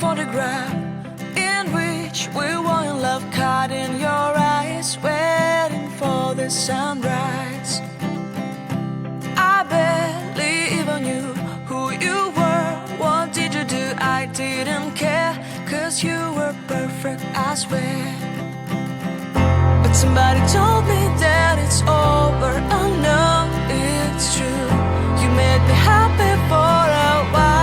photograph in which we were in love, caught in your eyes, waiting for the sunrise. I barely even knew who you were. What did you do? I didn't care, 'cause you were perfect, I swear. But somebody told me that it's over. Oh no, it's true. You made me happy for a while.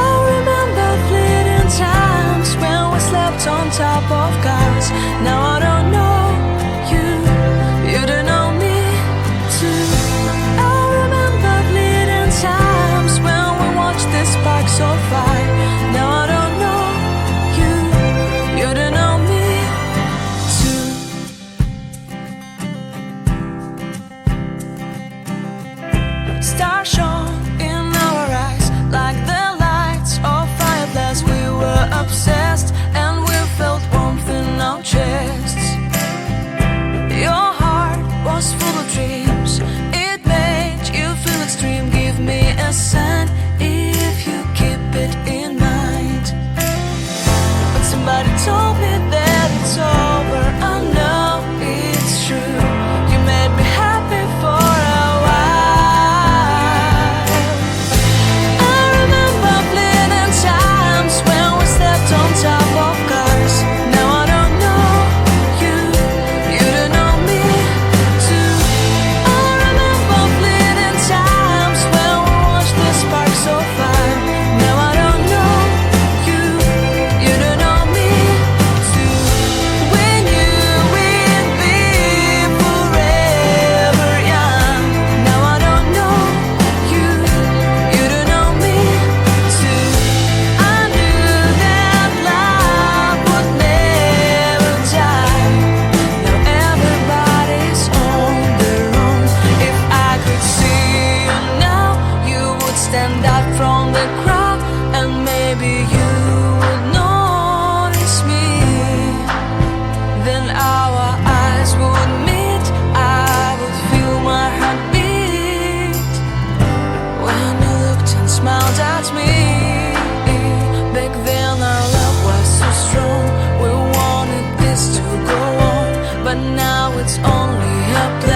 I remember fleeting times when we slept on top of cars. Now I don't know you, you don't know me too. I remember fleeting times when we watched the sparks of fire. Now I don't know you, you don't know me too. Stars shone in our eyes like the lights of fireflies. We were obsessed and we felt warmth in our chests. Your heart was full of dreams, it made you feel extreme. Give me a sign if you keep it in mind. But somebody told me that it's over. I know it's true. You made me happy for a while. I remember fleeting times when we slept on top of cars. Now I don't know you, you don't know me too. I remember fleeting times when we watched the sparks of fire. Now I don't know you, you don't know me too. We knew we'd be forever young. Now I don't know you, you don't know me too. I knew that love would never die. Now everybody's on their own. If I could see you now, you would stand out from the crowd, and maybe you would notice me. Then our eyes would meet, I would feel my heart beat when you looked and smiled at me. Back then our love was so strong, we wanted this to go on, but now it's only a play.